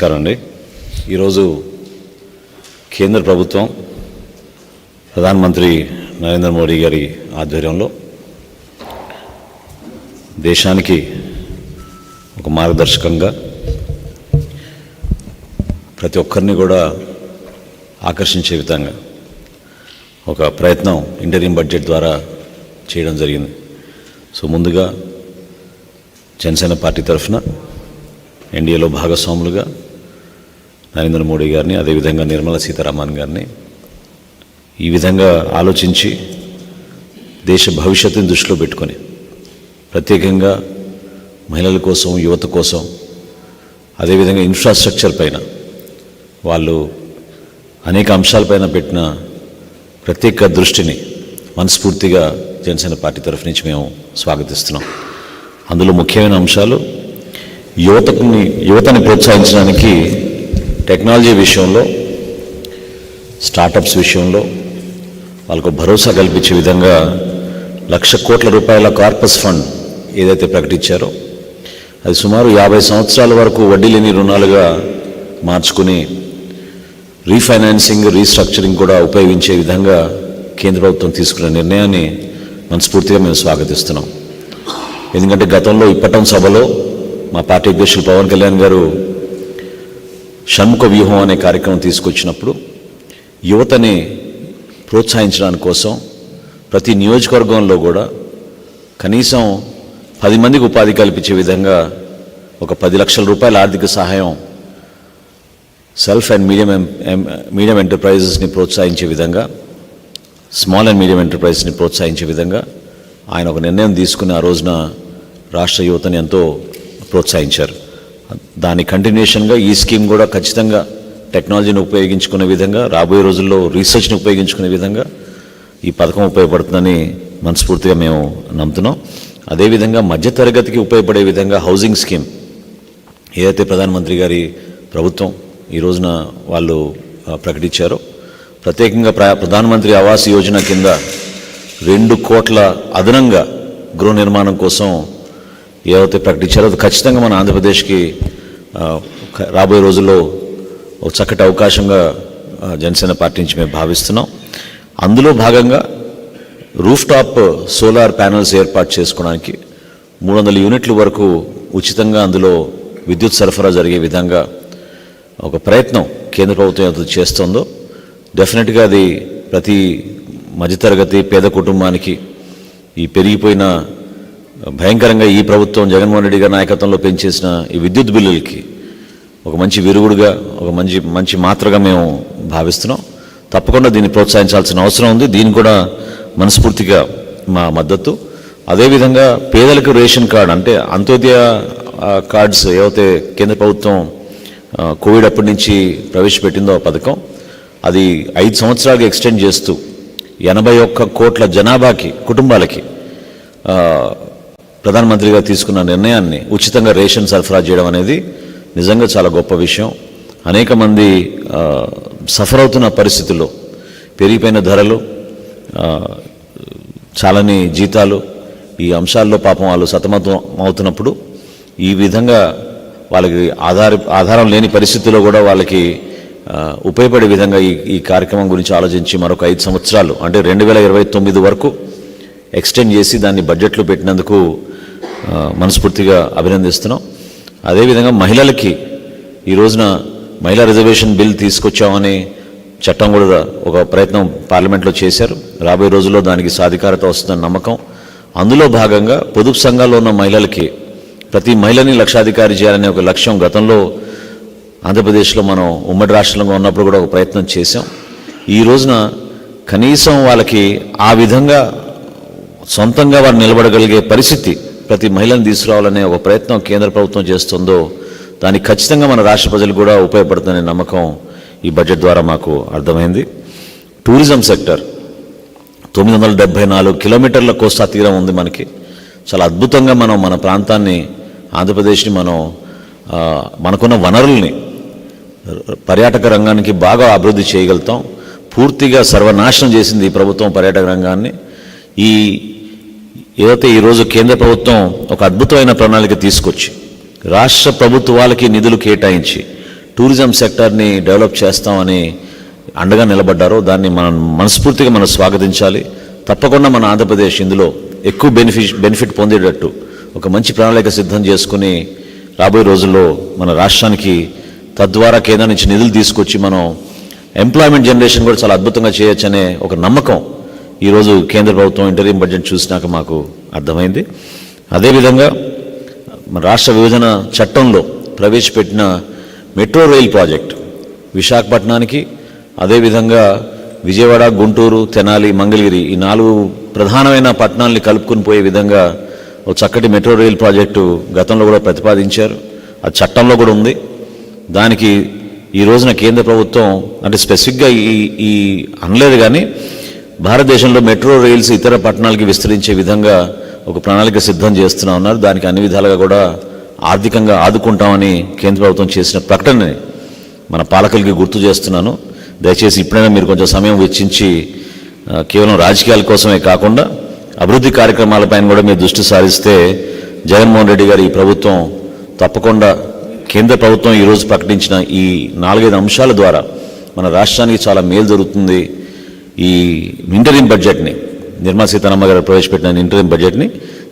నమస్కారం అండి. ఈరోజు కేంద్ర ప్రభుత్వం ప్రధానమంత్రి నరేంద్ర మోడీ గారి ఆధ్వర్యంలో దేశానికి ఒక మార్గదర్శకంగా ప్రతి ఒక్కరిని కూడా ఆకర్షించే విధంగా ఒక ప్రయత్నం ఇంటరిమ్ బడ్జెట్ ద్వారా చేయడం జరిగింది. సో ముందుగా జనసేన పార్టీ తరఫున ఎన్డీఏలో భాగస్వాములుగా నరేంద్ర మోడీ గారిని, అదేవిధంగా నిర్మలా సీతారామన్ గారిని ఈ విధంగా ఆలోచించి దేశ భవిష్యత్తుని దృష్టిలో పెట్టుకొని ప్రత్యేకంగా మహిళల కోసం, యువత కోసం, అదేవిధంగా ఇన్ఫ్రాస్ట్రక్చర్ పైన వాళ్ళు అనేక అంశాలపైన పెట్టిన ప్రత్యేక దృష్టిని మనస్ఫూర్తిగా జనసేన పార్టీ తరఫు నుంచి మేము స్వాగతిస్తున్నాం. అందులో ముఖ్యమైన అంశాలు యువతని ప్రోత్సహించడానికి టెక్నాలజీ విషయంలో, స్టార్టప్స్ విషయంలో వాళ్ళకు భరోసా కల్పించే విధంగా 1,00,000 కోట్ల రూపాయల కార్పస్ ఫండ్ ఏదైతే ప్రకటించారో అది సుమారు 50 సంవత్సరాల వరకు వడ్డీ లేని రుణాలుగా మార్చుకుని రీఫైనాన్సింగ్, రీస్ట్రక్చరింగ్ కూడా ఉపయోగించే విధంగా కేంద్ర ప్రభుత్వం తీసుకున్న నిర్ణయాన్ని మనస్ఫూర్తిగా మేము స్వాగతిస్తున్నాం. ఎందుకంటే గతంలో ఇప్పటం సభలో మా పార్టీ అధ్యక్షులు పవన్ కళ్యాణ్ గారు షణ్ముఖ వ్యూహం అనే కార్యక్రమం తీసుకొచ్చినప్పుడు యువతని ప్రోత్సహించడానికి కోసం ప్రతి నియోజకవర్గంలో కూడా కనీసం 10 మందికి ఉపాధి కల్పించే విధంగా ఒక 10 లక్షల రూపాయల ఆర్థిక సహాయం సెల్ఫ్ అండ్ మీడియం ఎంటర్ప్రైజెస్ని ప్రోత్సహించే విధంగా, స్మాల్ అండ్ మీడియం ఎంటర్ప్రైజెస్ని ప్రోత్సహించే విధంగా ఆయన ఒక నిర్ణయం తీసుకుని ఆ రోజున రాష్ట్ర యువతని ఎంతో ప్రోత్సహించారు. దాని కంటిన్యూషన్గా ఈ స్కీమ్ కూడా ఖచ్చితంగా టెక్నాలజీని ఉపయోగించుకునే విధంగా, రాబోయే రోజుల్లో రీసెర్చ్ని ఉపయోగించుకునే విధంగా ఈ పథకం ఉపయోగపడుతుందని మనస్ఫూర్తిగా మేము నమ్ముతున్నాం. అదేవిధంగా మధ్యతరగతికి ఉపయోగపడే విధంగా హౌసింగ్ స్కీమ్ ఏదైతే ప్రధానమంత్రి గారి ప్రభుత్వం ఈ రోజున వాళ్ళు ప్రకటించారో, ప్రత్యేకంగా ప్రధానమంత్రి ఆవాస్ యోజన కింద 2 కోట్ల అదనంగా గృహ నిర్మాణం కోసం ఏవైతే ప్రకటించారో అది ఖచ్చితంగా మన ఆంధ్రప్రదేశ్కి రాబోయే రోజుల్లో ఒక చక్కటి అవకాశంగా జనసేన పార్టీ నుంచి మేము భావిస్తున్నాం. అందులో భాగంగా రూఫ్ టాప్ సోలార్ ప్యానల్స్ ఏర్పాటు చేసుకోవడానికి 300 యూనిట్ల వరకు ఉచితంగా అందులో విద్యుత్ సరఫరా జరిగే విధంగా ఒక ప్రయత్నం కేంద్ర ప్రభుత్వం ఏదైతే చేస్తుందో డెఫినెట్గా అది ప్రతి మధ్యతరగతి పేద కుటుంబానికి ఈ పెరిగిపోయిన భయంకరంగా ఈ ప్రభుత్వం జగన్మోహన్ రెడ్డి గారి నాయకత్వంలో పెంచేసిన ఈ విద్యుత్ బిల్లులకి ఒక మంచి విరుగుడుగా, ఒక మంచి మాత్రగా మేము భావిస్తున్నాం. తప్పకుండా దీన్ని ప్రోత్సహించాల్సిన అవసరం ఉంది. దీన్ని కూడా మనస్ఫూర్తిగా మా మద్దతు. అదేవిధంగా పేదలకు రేషన్ కార్డు అంటే అంత్యోదయ కార్డ్స్ ఏవైతే కేంద్ర ప్రభుత్వం కోవిడ్ అప్పటి నుంచి ప్రవేశపెట్టిందో ఆ పథకం, అది 5 సంవత్సరాలుగా ఎక్స్టెండ్ చేస్తూ 81 కోట్ల జనాభాకి, కుటుంబాలకి ప్రధానమంత్రిగా తీసుకున్న నిర్ణయాన్ని ఉచితంగా రేషన్ సరఫరా చేయడం అనేది నిజంగా చాలా గొప్ప విషయం. అనేక మంది సఫర్ అవుతున్న పరిస్థితుల్లో పెరిగిపోయిన ధరలు, చాలని జీతాలు, ఈ అంశాల్లో పాపం వాళ్ళు సతమతం అవుతున్నప్పుడు ఈ విధంగా వాళ్ళకి ఆధారం లేని పరిస్థితుల్లో కూడా వాళ్ళకి ఉపయోగపడే విధంగా ఈ కార్యక్రమం గురించి ఆలోచించి మరొక 5 సంవత్సరాలు అంటే 2029 వరకు ఎక్స్టెండ్ చేసి దాన్ని బడ్జెట్లో పెట్టినందుకు మనస్ఫూర్తిగా అభినందిస్తున్నాం. అదేవిధంగా మహిళలకి ఈ రోజున మహిళా రిజర్వేషన్ బిల్ తీసుకొచ్చామని చట్టం కూడా ఒక ప్రయత్నం పార్లమెంట్లో చేశారు. రాబోయే రోజుల్లో దానికి సాధికారత వస్తుందని నమ్మకం. అందులో భాగంగా పొదుపు సంఘాల్లో ఉన్న మహిళలకి ప్రతి మహిళని లక్షాధికారి చేయాలనే ఒక లక్ష్యం గతంలో ఆంధ్రప్రదేశ్లో మనం ఉమ్మడి రాష్ట్రంలో ఉన్నప్పుడు కూడా ఒక ప్రయత్నం చేశాం. ఈ రోజున కనీసం వాళ్ళకి ఆ విధంగా సొంతంగా వారు నిలబడగలిగే పరిస్థితి ప్రతి మహిళను తీసుకురావాలనే ఒక ప్రయత్నం కేంద్ర ప్రభుత్వం చేస్తుందో దానికి ఖచ్చితంగా మన రాష్ట్ర ప్రజలు కూడా ఉపయోగపడుతుందనే నమ్మకం ఈ బడ్జెట్ ద్వారా మాకు అర్థమైంది. టూరిజం సెక్టర్ 974 కిలోమీటర్ల కోస్తా తీరం ఉంది మనకి. చాలా అద్భుతంగా మనం మన ప్రాంతాన్ని, ఆంధ్రప్రదేశ్ని మనకున్న వనరుల్ని పర్యాటక రంగానికి బాగా అభివృద్ధి చేయగలుగుతాం. పూర్తిగా సర్వనాశనం చేసింది ఈ ప్రభుత్వం పర్యాటక రంగాన్ని. ఏదైతే ఈరోజు కేంద్ర ప్రభుత్వం ఒక అద్భుతమైన ప్రణాళిక తీసుకొచ్చి రాష్ట్ర ప్రభుత్వాలకి నిధులు కేటాయించి టూరిజం సెక్టార్ని డెవలప్ చేస్తామని అండగా నిలబడ్డారో దాన్ని మనం మనస్ఫూర్తిగా మనం స్వాగతించాలి. తప్పకుండా మన ఆంధ్రప్రదేశ్ ఇందులో ఎక్కువ బెనిఫిట్ పొందేటట్టు ఒక మంచి ప్రణాళిక సిద్ధం చేసుకుని రాబోయే రోజుల్లో మన రాష్ట్రానికి తద్వారా కేంద్రం నుంచి నిధులు తీసుకొచ్చి మనం ఎంప్లాయ్మెంట్ జనరేషన్ కూడా చాలా అద్భుతంగా చేయొచ్చనే ఒక నమ్మకం ఈరోజు కేంద్ర ప్రభుత్వం ఇంటరీం బడ్జెట్ చూసినాక మాకు అర్థమైంది. అదేవిధంగా మన రాష్ట్ర విభజన చట్టంలో ప్రవేశపెట్టిన మెట్రో రైల్ ప్రాజెక్ట్ విశాఖపట్నానికి, అదేవిధంగా విజయవాడ, గుంటూరు, తెనాలి, మంగళగిరి ఈ 4 ప్రధానమైన పట్టణాలని కలుపుకుని పోయే విధంగా ఒక చక్కటి మెట్రో రైల్ ప్రాజెక్టు గతంలో కూడా ప్రతిపాదించారు. అది చట్టంలో కూడా ఉంది. దానికి ఈ రోజున కేంద్ర ప్రభుత్వం అంటే స్పెసిఫిక్గా ఈ అనలేదు, కానీ భారతదేశంలో మెట్రో రైల్స్ ఇతర పట్టణాలకి విస్తరించే విధంగా ఒక ప్రణాళిక సిద్ధం చేస్తున్నా ఉన్నారు. దానికి అన్ని విధాలుగా కూడా ఆర్థికంగా ఆదుకుంటామని కేంద్ర ప్రభుత్వం చేసిన ప్రకటనని మన పాలకులకి గుర్తు చేస్తున్నాను. దయచేసి ఇప్పుడైనా మీరు కొంచెం సమయం వెచ్చించి కేవలం రాజకీయాల కోసమే కాకుండా అభివృద్ధి కార్యక్రమాలపైన కూడా మీరు దృష్టి సారిస్తే జగన్మోహన్ రెడ్డి గారి ఈ ప్రభుత్వం తప్పకుండా కేంద్ర ప్రభుత్వం ఈరోజు ప్రకటించిన ఈ 4-5 అంశాల ద్వారా మన రాష్ట్రానికి చాలా మేలు జరుగుతుంది. ఈ ఇంటరీం బడ్జెట్ని నిర్మలా సీతారామన్ గారు ప్రవేశపెట్టిన ఇంటరీం బడ్జెట్ని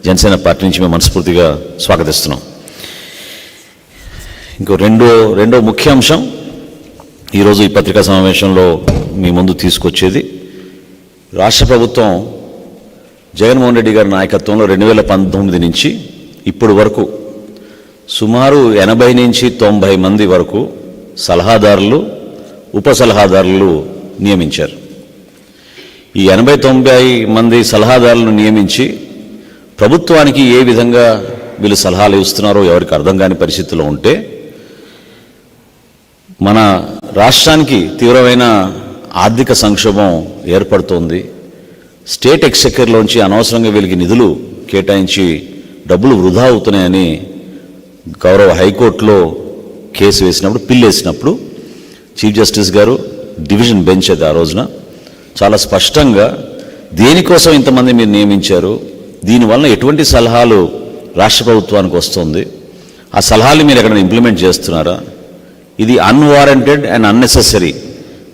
జనసేన పార్టీ నుంచి మేము మనస్ఫూర్తిగా స్వాగతిస్తున్నాం. ఇంకో రెండో ముఖ్య అంశం ఈరోజు ఈ పత్రికా సమావేశంలో మీ ముందు తీసుకొచ్చేది, రాష్ట్ర ప్రభుత్వం జగన్మోహన్ రెడ్డి గారి నాయకత్వంలో 2019 నుంచి ఇప్పటి వరకు సుమారు 80 నుంచి 90 మంది వరకు సలహాదారులు, ఉప సలహాదారులు నియమించారు. ఈ 80-90 మంది సలహాదారులను నియమించి ప్రభుత్వానికి ఏ విధంగా వీళ్ళు సలహాలు ఇస్తున్నారో ఎవరికి అర్థం కాని పరిస్థితిలో ఉంటే మన రాష్ట్రానికి తీవ్రమైన ఆర్థిక సంక్షోభం ఏర్పడుతోంది. స్టేట్ ఎక్స్చెక్కర్లోంచి అనవసరంగా వీళ్ళకి నిధులు కేటాయించి డబ్బులు వృధా అవుతున్నాయని గౌరవ హైకోర్టులో కేసు వేసినప్పుడు, పిల్ వేసినప్పుడు చీఫ్ జస్టిస్ గారు డివిజన్ బెంచ్ అది ఆ రోజున చాలా స్పష్టంగా దేనికోసం ఇంతమంది మీరు నియమించారు, దీనివల్ల ఎటువంటి సలహాలు రాష్ట్ర ప్రభుత్వానికి వస్తుంది, ఆ సలహాలు మీరు ఎక్కడ ఇంప్లిమెంట్ చేస్తున్నారా, ఇది అన్వారంటెడ్ అండ్ అన్నెసెసరీ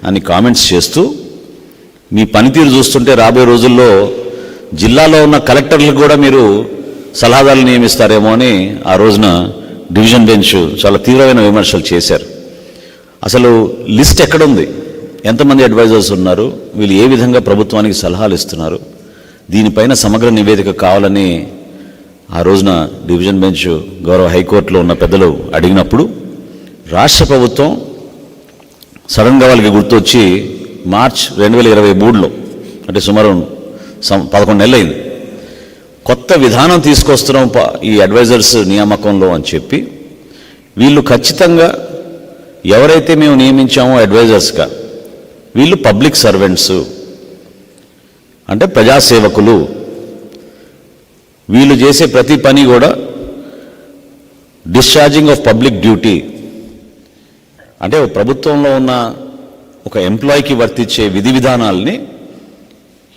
అని కామెంట్స్ చేస్తూ మీ పనితీరు చూస్తుంటే రాబోయే రోజుల్లో జిల్లాలో ఉన్న కలెక్టర్లకు కూడా మీరు సలహాదారులు నియమిస్తారేమో అని ఆ రోజున డివిజన్ బెంచ్ చాలా తీవ్రమైన విమర్శలు చేశారు. అసలు లిస్ట్ ఎక్కడుంది, ఎంతమంది అడ్వైజర్స్ ఉన్నారు, వీళ్ళు ఏ విధంగా ప్రభుత్వానికి సలహాలు ఇస్తున్నారు, దీనిపైన సమగ్ర నివేదిక కావాలని ఆ రోజున డివిజన్ బెంచ్ గౌరవ హైకోర్టులో ఉన్న పెద్దలు అడిగినప్పుడు రాష్ట్ర ప్రభుత్వం సడన్గా వాళ్ళకి గుర్తొచ్చి మార్చ్ 2023లో అంటే సుమారు 11 నెలలు అయింది, కొత్త విధానం తీసుకొస్తున్నాం ఈ అడ్వైజర్స్ నియామకంలో అని చెప్పి వీళ్ళు ఖచ్చితంగా ఎవరైతే మేము నియమించామో అడ్వైజర్స్గా వీళ్ళు పబ్లిక్ సర్వెంట్స్ అంటే ప్రజాసేవకులు, వీళ్ళు చేసే ప్రతి పని కూడా డిశ్చార్జింగ్ ఆఫ్ పబ్లిక్ డ్యూటీ అంటే ప్రభుత్వంలో ఉన్న ఒక ఎంప్లాయీకి వర్తించే విధి విధానాలని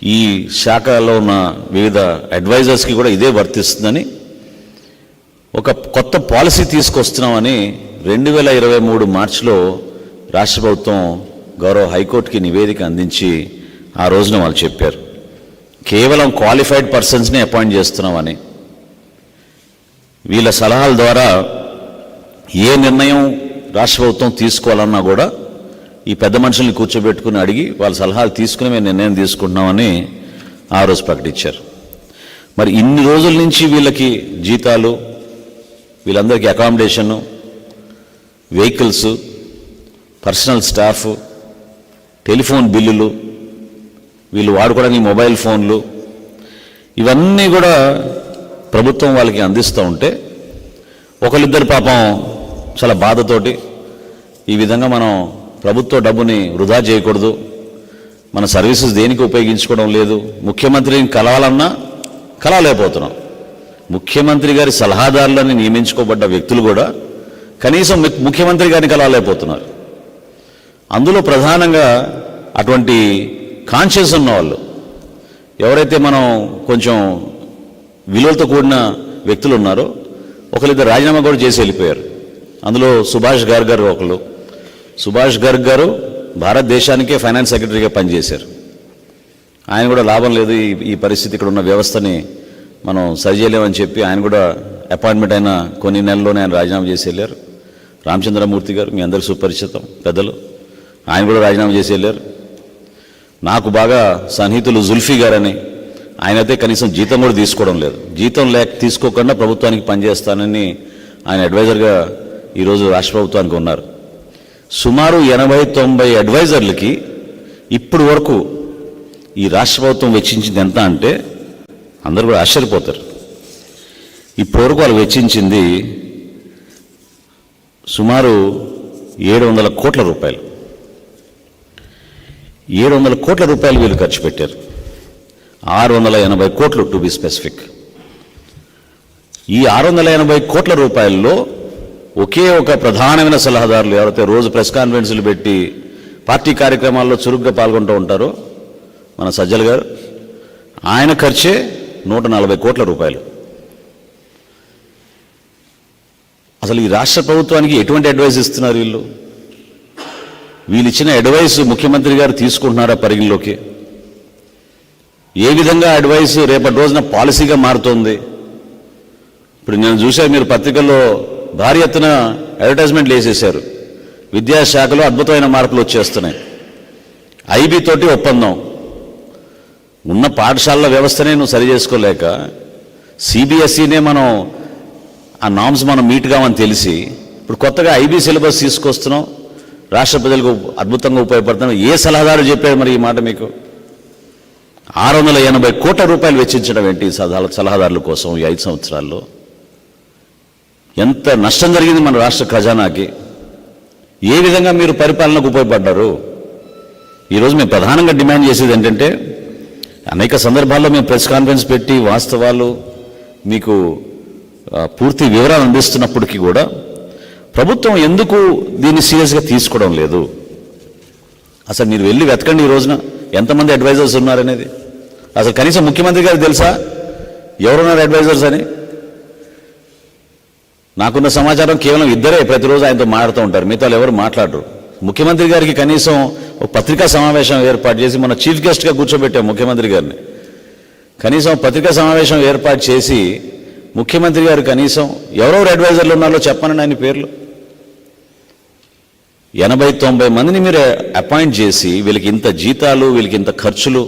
ఈ శాఖలో ఉన్న వివిధ అడ్వైజర్స్కి కూడా ఇదే వర్తిస్తుందని ఒక కొత్త పాలసీ తీసుకొస్తున్నామని 2023 మార్చిలో రాష్ట్ర ప్రభుత్వం గౌరవ హైకోర్టుకి నివేదిక అందించి ఆ రోజున వాళ్ళు చెప్పారు. కేవలం క్వాలిఫైడ్ పర్సన్స్ని అపాయింట్ చేస్తున్నామని, వీళ్ళ సలహాల ద్వారా ఏ నిర్ణయం రాష్ట్ర ప్రభుత్వం తీసుకోవాలన్నా కూడా ఈ పెద్ద మనుషుల్ని కూర్చోబెట్టుకుని అడిగి వాళ్ళ సలహాలు తీసుకుని మేము నిర్ణయం తీసుకుంటున్నామని ఆ రోజు ప్రకటించారు. మరి ఇన్ని రోజుల నుంచి వీళ్ళకి జీతాలు, వీళ్ళందరికీ accommodation, vehicles, personal staff, telephone బిల్లులు, వీళ్ళు వాడుకోవడానికి మొబైల్ ఫోన్లు, ఇవన్నీ కూడా ప్రభుత్వం వాళ్ళకి అందిస్తూ ఉంటే ఒకళ్ళిద్దరు పాపం చాలా బాధతోటి ఈ విధంగా మనం ప్రభుత్వ డబ్బుని వృధా చేయకూడదు, మన సర్వీసెస్ దేనికి ఉపయోగించుకోవడం లేదు, ముఖ్యమంత్రిని కలవాలన్నా కలవలేకపోతున్నాం, ముఖ్యమంత్రి గారి సలహాదారులని నియమించుకోబడ్డ వ్యక్తులు కూడా కనీసం ముఖ్యమంత్రి గారిని కలవలేకపోతున్నారు. అందులో ప్రధానంగా అటువంటి కాన్షియస్ ఉన్నవాళ్ళు ఎవరైతే మనం కొంచెం విలువలతో కూడిన వ్యక్తులు ఉన్నారో ఒకరిద్దరు రాజీనామా కూడా చేసి వెళ్ళిపోయారు. అందులో సుభాష్ గార్గ్ ఒకళ్ళు, సుభాష్ గర్గ్ గారు భారతదేశానికే ఫైనాన్స్ సెక్రటరీగా పనిచేశారు. ఆయన కూడా లాభం లేదు, ఈ పరిస్థితి ఇక్కడ ఉన్న వ్యవస్థని మనం సరిచేయలేమని చెప్పి ఆయన కూడా అపాయింట్మెంట్ అయిన కొన్ని నెలల్లోనే ఆయన రాజీనామా చేసి వెళ్ళారు. రామచంద్రమూర్తి గారు మీ అందరికీ సుపరిచితం పెద్దలు, ఆయన కూడా రాజీనామా చేసి వెళ్ళారు. నాకు బాగా సన్నిహితులు జుల్ఫీ గారని, ఆయనైతే కనీసం జీతం కూడా తీసుకోవడం లేదు. జీతం తీసుకోకుండా ప్రభుత్వానికి పనిచేస్తానని ఆయన అడ్వైజర్గా ఈరోజు రాష్ట్ర ప్రభుత్వానికి ఉన్నారు. సుమారు 80-90 అడ్వైజర్లకి ఇప్పుడు వరకు ఈ రాష్ట్ర ప్రభుత్వం వెచ్చించింది ఎంత అంటే అందరూ కూడా ఆశ్చర్యపోతారు. ఇప్పటి వరకు వాళ్ళు వెచ్చించింది సుమారు 700 కోట్ల రూపాయలు. 700 కోట్ల రూపాయలు వీళ్ళు ఖర్చు పెట్టారు. 680 కోట్లు టు బి స్పెసిఫిక్. ఈ 680 కోట్ల రూపాయల్లో ఒకే ఒక ప్రధానమైన సలహాదారులు ఎవరైతే రోజు ప్రెస్ కాన్ఫరెన్స్లు పెట్టి పార్టీ కార్యక్రమాల్లో చురుగ్గా పాల్గొంటూ ఉంటారో మన సజ్జల గారు, ఆయన ఖర్చే 140 కోట్ల రూపాయలు. అసలు ఈ రాష్ట్ర ప్రభుత్వానికి ఎటువంటి అడ్వైస్ ఇస్తున్నారు వీళ్ళు? వీళ్ళు ఇచ్చిన అడ్వైస్ ముఖ్యమంత్రి గారు తీసుకుంటున్నారా పరిగణలోకి? ఏ విధంగా అడ్వైస్ రేపటి రోజున పాలసీగా మారుతోంది? ఇప్పుడు నేను చూశాను, మీరు పత్రికల్లో భారీ ఎత్తున అడ్వర్టైజ్మెంట్లు వేసేశారు. విద్యాశాఖలో అద్భుతమైన మార్పులు వచ్చేస్తున్నాయి. ఐబీ తోటి ఒప్పందం, ఉన్న పాఠశాలల వ్యవస్థనే నువ్వు సరి చేసుకోలేక సిబిఎస్ఈనే మనం ఆ నామ్స్ మనం మీట్ కావని తెలిసి ఇప్పుడు కొత్తగా ఐబీ సిలబస్ తీసుకొస్తున్నాం, రాష్ట్ర ప్రజలకు అద్భుతంగా ఉపయోగపడుతున్నాం. ఏ సలహాదారు చెప్పారు మరి ఈ మాట మీకు? 680 కోట్ల రూపాయలు వెచ్చించడం ఏంటి సలహాదారుల కోసం ఈ 5 సంవత్సరాల్లో? ఎంత నష్టం జరిగింది మన రాష్ట్ర ఖజానాకి? ఏ విధంగా మీరు పరిపాలనకు ఉపయోగపడ్డారు? ఈరోజు మేము ప్రధానంగా డిమాండ్ చేసేది ఏంటంటే, అనేక సందర్భాల్లో మేము ప్రెస్ కాన్ఫరెన్స్ పెట్టి వాస్తవాలు మీకు పూర్తి వివరాలు అందిస్తున్నప్పటికీ కూడా ప్రభుత్వం ఎందుకు దీన్ని సీరియస్గా తీసుకోవడం లేదు? అసలు మీరు వెళ్ళి వెతకండి ఈ రోజున ఎంతమంది అడ్వైజర్స్ ఉన్నారనేది. అసలు కనీసం ముఖ్యమంత్రి గారికి తెలుసా ఎవరున్నారు అడ్వైజర్స్ అని? నాకున్న సమాచారం కేవలం 2 ప్రతిరోజు ఆయనతో మాట్లాడుతూ ఉంటారు, మిగతా ఎవరు మాట్లాడరు. ముఖ్యమంత్రి గారికి కనీసం ఒక పత్రికా సమావేశం ఏర్పాటు చేసి మన చీఫ్ గెస్ట్గా కూర్చోబెట్టాం ముఖ్యమంత్రి గారిని. కనీసం పత్రికా సమావేశం ఏర్పాటు చేసి ముఖ్యమంత్రి గారు కనీసం ఎవరెవరు అడ్వైజర్లు ఉన్నారో చెప్పనండి ఆయన పేర్లు. 80-90 మందిని మీరు అపాయింట్ చేసి వీళ్ళకి ఇంత జీతాలు, వీళ్ళకి ఇంత ఖర్చులు,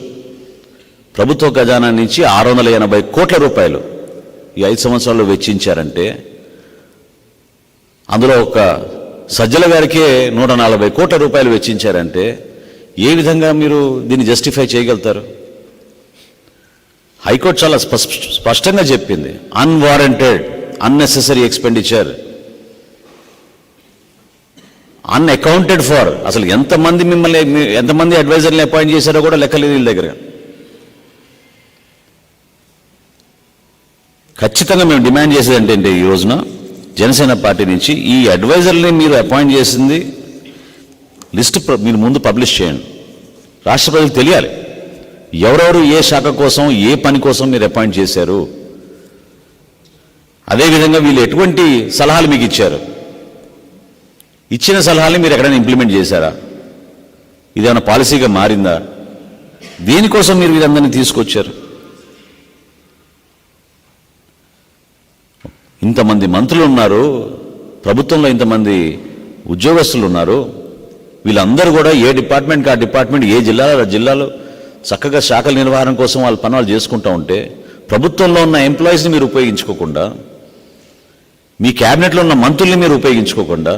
ప్రభుత్వ ఖజానా నుంచి 680 కోట్ల రూపాయలు ఈ 5 సంవత్సరాల్లో వెచ్చించారంటే, అందులో ఒక సజ్జల గారికే 140 కోట్ల రూపాయలు వెచ్చించారంటే ఏ విధంగా మీరు దీన్ని జస్టిఫై చేయగలుగుతారు? హైకోర్టు చాలా స్పష్టంగా చెప్పింది, unwarranted unnecessary expenditure, unaccounted for. అసలు ఎంతమంది అడ్వైజర్ని అపాయింట్ చేశారో కూడా లెక్కలేదు వీళ్ళ దగ్గర. ఖచ్చితంగా మేము డిమాండ్ చేసేది ఏంటంటే ఈ రోజున జనసేన పార్టీ నుంచి ఈ అడ్వైజర్ని మీరు అపాయింట్ చేసింది లిస్ట్ మీరు ముందు పబ్లిష్ చేయండి. రాష్ట్ర ప్రజలకు తెలియాలి ఎవరెవరు ఏ శాఖ కోసం ఏ పని కోసం మీరు అపాయింట్ చేశారు. అదేవిధంగా వీళ్ళు ఎటువంటి సలహాలు మీకు ఇచ్చారు, ఇచ్చిన సలహాలని మీరు ఎక్కడైనా ఇంప్లిమెంట్ చేశారా? ఇదేమైనా పాలసీగా మారిందా? దేనికోసం మీరు వీరందరినీ తీసుకొచ్చారు? ఇంతమంది మంత్రులు ఉన్నారు, ప్రభుత్వంలో ఇంతమంది ఉద్యోగస్తులు ఉన్నారు, వీళ్ళందరూ కూడా ఏ డిపార్ట్మెంట్కి ఆ డిపార్ట్మెంట్, ఏ జిల్లాలో చక్కగా శాఖల నిర్వహణ కోసం వాళ్ళ పనులు చేసుకుంటూ ఉంటే ప్రభుత్వంలో ఉన్న ఎంప్లాయీస్ని మీరు ఉపయోగించుకోకుండా, మీ క్యాబినెట్లో ఉన్న మంత్రుల్ని మీరు ఉపయోగించుకోకుండా,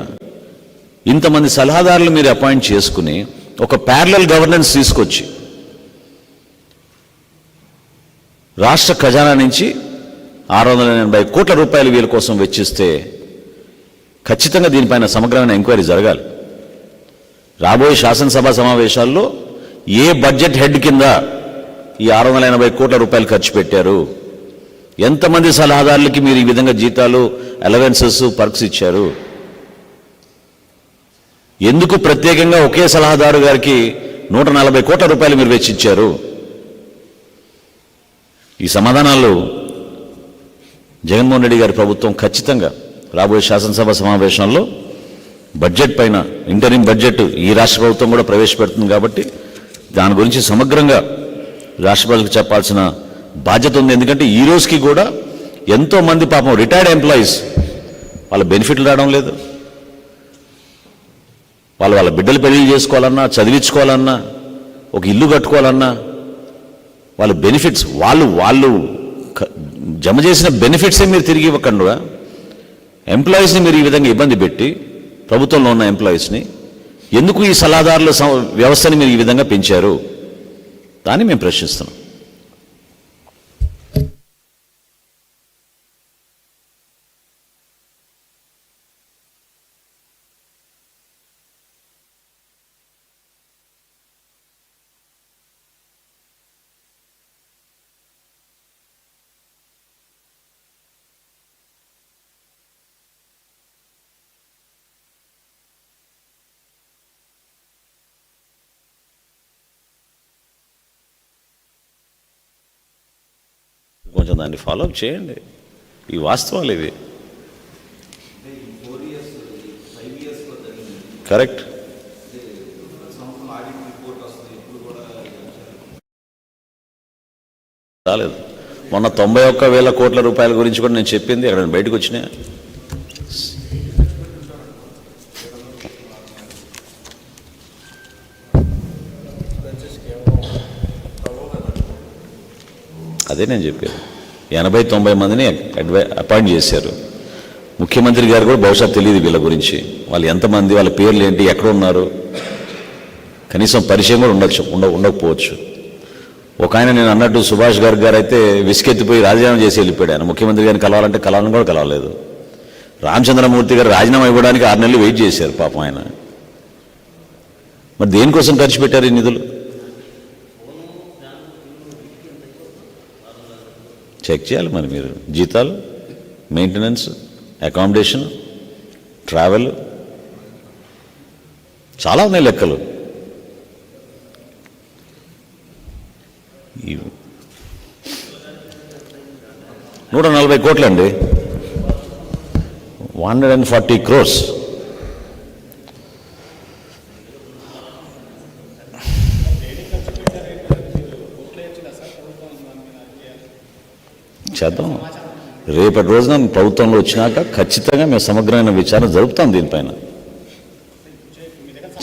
ఇంతమంది సలహాదారులు మీరు అపాయింట్ చేసుకుని ఒక ప్యారలల్ గవర్నెన్స్ తీసుకొచ్చి రాష్ట్ర ఖజానా నుంచి 680 కోట్ల రూపాయలు వీళ్ళ కోసం వెచ్చిస్తే ఖచ్చితంగా దీనిపైన సమగ్రమైన ఎంక్వైరీ జరగాలి. రాబోయే శాసనసభ సమావేశాల్లో ఏ బడ్జెట్ హెడ్ కింద ఈ 680 కోట్ల రూపాయలు ఖర్చు పెట్టారు, ఎంతమంది సలహాదారులకి మీరు ఈ విధంగా జీతాలు, అలవెన్సెస్, పర్క్స్ ఇచ్చారు, ఎందుకు ప్రత్యేకంగా ఒకే సలహాదారు గారికి 140 కోట్ల రూపాయలు మీరు వెచ్చిచ్చారు? ఈ సమాధానాలు జగన్మోహన్ రెడ్డి గారి ప్రభుత్వం ఖచ్చితంగా రాబోయే శాసనసభ సమావేశంలో బడ్జెట్ పైన ఇంటరిమ్ బడ్జెట్ ఈ రాష్ట్ర ప్రభుత్వం కూడా ప్రవేశపెడుతుంది కాబట్టి దాని గురించి సమగ్రంగా రాష్ట్ర ప్రజలకు చెప్పాల్సిన బాధ్యత ఉంది. ఎందుకంటే ఈ రోజుకి కూడా ఎంతోమంది పాపం రిటైర్డ్ ఎంప్లాయీస్ వాళ్ళ బెనిఫిట్లు రావడం లేదు. వాళ్ళ బిడ్డలు పెళ్లి చేసుకోవాలన్నా, చదివించుకోవాలన్నా, ఒక ఇల్లు కట్టుకోవాలన్నా వాళ్ళ బెనిఫిట్స్ వాళ్ళు జమ చేసిన బెనిఫిట్సే మీరు తిరిగి ఇవ్వకుండా ఎంప్లాయీస్ని మీరు ఈ విధంగా ఇబ్బంది పెట్టి, ప్రభుత్వంలో ఉన్న ఎంప్లాయీస్ని ఎందుకు ఈ సలహాదారుల వ్యవస్థని మీరు ఈ విధంగా పెంచారు దాన్ని మేము ప్రశ్నిస్తున్నాం. కొంచెం దాన్ని ఫాలో అప్ చేయండి. ఈ వాస్తవాలు ఇవి. కరెక్ట్. రాలేదు. మొన్న 91,000 కోట్ల రూపాయల గురించి కూడా నేను చెప్పింది అక్కడ బయటకు వచ్చినాయి. అదే నేను చెప్పాను. 80-90 మందిని అపాయింట్ చేశారు. ముఖ్యమంత్రి గారు కూడా బహుశా తెలియదు వీళ్ళ గురించి. వాళ్ళు ఎంతమంది, వాళ్ళ పేర్లు ఏంటి, ఎక్కడ ఉన్నారు, కనీసం పరిచయం కూడా ఉండకపోవచ్చు. ఒక ఆయన నేను అన్నట్టు సుభాష్ గారు అయితే విసుకెత్తిపోయి రాజీనామా చేసి వెళ్ళిపోయాడు. ఆయన ముఖ్యమంత్రి గారిని కలవాలంటే కలవాలని కూడా కలవలేదు. రామచంద్రమూర్తి గారు రాజీనామా ఇవ్వడానికి 6 నెలలు వెయిట్ చేశారు పాపం ఆయన. మరి దేనికోసం ఖర్చు పెట్టారు ఈ నిధులు? చెక్ చేయాలి మరి మీరు. జీతాలు, మెయింటెనెన్స్, అకామిడేషన్, ట్రావెల్, చాలా ఉన్నాయి లెక్కలు. 140 కోట్లు అండి, 140 crores. చేద్దాం. రేపటి రోజున ప్రభుత్వంలో వచ్చినాక ఖచ్చితంగా మేము సమగ్రమైన విచారణ జరుపుతాం. దీనిపైన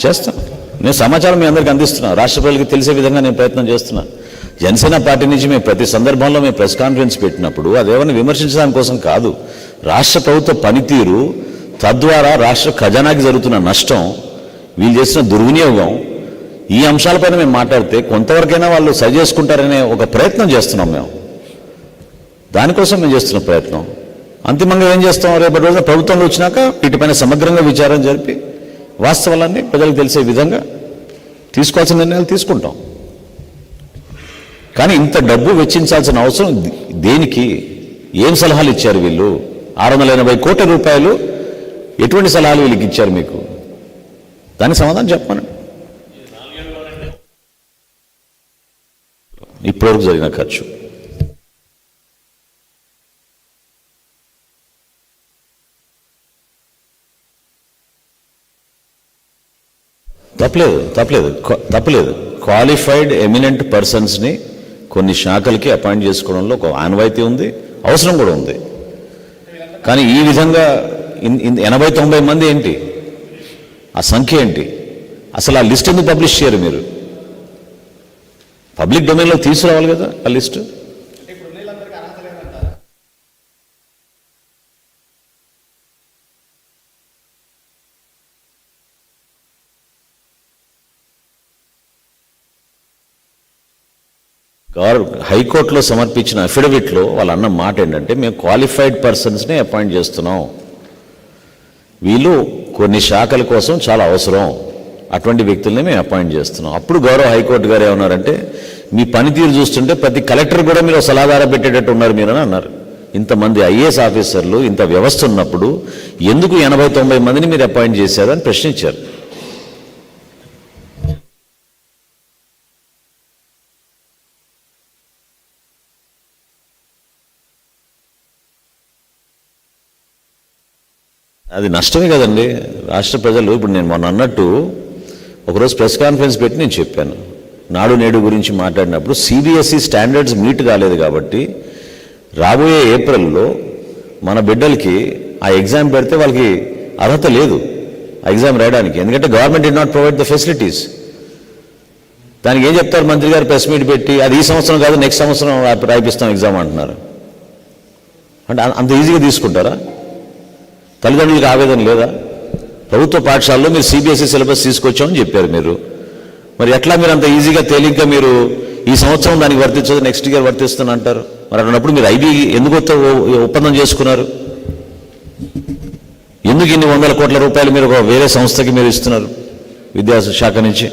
చేస్తాం. నేను సమాచారం మీ అందరికీ అందిస్తున్నా. రాష్ట్ర ప్రజలకు తెలిసే విధంగా నేను ప్రయత్నం చేస్తున్నా. జనసేన పార్టీ నుంచి మేము ప్రతి సందర్భంలో మేము ప్రెస్ కాన్ఫరెన్స్ పెట్టినప్పుడు అదేమన్నా విమర్శించడానికి కోసం కాదు. రాష్ట్ర ప్రభుత్వ పనితీరు, తద్వారా రాష్ట్ర ఖజానాకి జరుగుతున్న నష్టం, వీళ్ళు చేసిన దుర్వినియోగం, ఈ అంశాలపైన మేము మాట్లాడితే కొంతవరకైనా వాళ్ళు సరి చేసుకుంటారనే ఒక ప్రయత్నం చేస్తున్నాం మేము. దానికోసం మేము చేస్తున్న ప్రయత్నం. అంతిమంగా ఏం చేస్తాం, రేపటి రోజున ప్రభుత్వంలో వచ్చినాక వీటిపైన సమగ్రంగా విచారణ జరిపి వాస్తవాలన్నీ ప్రజలకు తెలిసే విధంగా తీసుకోవాల్సిన నిర్ణయాలు తీసుకుంటాం. కానీ ఇంత డబ్బు వెచ్చించాల్సిన అవసరం దేనికి? ఏం సలహాలు ఇచ్చారు వీళ్ళు? 680 కోట్ల రూపాయలు ఎటువంటి సలహాలు వీళ్ళకి ఇచ్చారు మీకు? దానికి సమాధానం చెప్పమని. ఇప్పటివరకు జరిగిన ఖర్చు తప్పలేదు. క్వాలిఫైడ్ ఎమినెంట్ పర్సన్స్ని కొన్ని శాఖలకి అపాయింట్ చేసుకోవడంలో ఒక ఆనవాయితీ ఉంది, అవసరం కూడా ఉంది. కానీ ఈ విధంగా 80-90 మంది ఏంటి, ఆ సంఖ్య ఏంటి? అసలు ఆ లిస్ట్ ఎందుకు పబ్లిష్ చేయరు మీరు? పబ్లిక్ డొమైన్లో తీసుకురావాలి కదా ఆ లిస్టు. హైకోర్టులో సమర్పించిన అఫిడవిట్లో వాళ్ళు అన్న మాట ఏంటంటే, మేము క్వాలిఫైడ్ పర్సన్స్ని అపాయింట్ చేస్తున్నాం, వీళ్ళు కొన్ని శాఖల కోసం చాలా అవసరం, అటువంటి వ్యక్తుల్ని మేము అపాయింట్ చేస్తున్నాం. అప్పుడు గౌరవ హైకోర్టు గారు ఏమన్నారంటే, మీ పనితీరు చూస్తుంటే ప్రతి కలెక్టర్ కూడా మీరు సలహాదార పెట్టేటట్టు ఉన్నారు మీరని అన్నారు. ఇంతమంది ఐఏఎస్ ఆఫీసర్లు, ఇంత వ్యవస్థ ఉన్నప్పుడు ఎందుకు 80-90 మందిని మీరు అపాయింట్ చేశారు అని ప్రశ్నించారు. అది నష్టమే కదండి రాష్ట్ర ప్రజలు. ఇప్పుడు నేను మొన్న అన్నట్టు ఒకరోజు ప్రెస్ కాన్ఫరెన్స్ పెట్టి నేను చెప్పాను, నాడు నేడు గురించి మాట్లాడినప్పుడు సిబిఎస్ఈ స్టాండర్డ్స్ మీట్ కాలేదు కాబట్టి రాబోయే ఏప్రిల్లో మన బిడ్డలకి ఆ ఎగ్జామ్ పెడితే వాళ్ళకి అర్హత లేదు ఆ ఎగ్జామ్ రాయడానికి, ఎందుకంటే government did not provide the facilities. దానికి ఏం చెప్తారు మంత్రి గారు ప్రెస్ మీట్ పెట్టి, అది ఈ సంవత్సరం కాదు నెక్స్ట్ సంవత్సరం రాయిపిస్తాం ఎగ్జామ్ అంటున్నారు. అంటే అంత ఈజీగా తీసుకుంటారా? తల్లిదండ్రులకు ఆవేదన లేదా? ప్రభుత్వ పాఠశాలలో మీరు సిబిఎస్ఈ సిలబస్ తీసుకొచ్చామని చెప్పారు మీరు, మరి ఎట్లా మీరు అంత ఈజీగా తేలిగ్గా మీరు ఈ సంవత్సరం దానికి వర్తించదు నెక్స్ట్ ఇయర్ వర్తిస్తున్నా అంటారు? మరి అన్నప్పుడు మీరు ఐబీ ఎందుకు ఒప్పందం చేసుకున్నారు? ఎందుకు ఇన్ని 100 కోట్ల రూపాయలు మీరు వేరే సంస్థకి మీరు ఇస్తున్నారు విద్యాశాఖ నుంచి?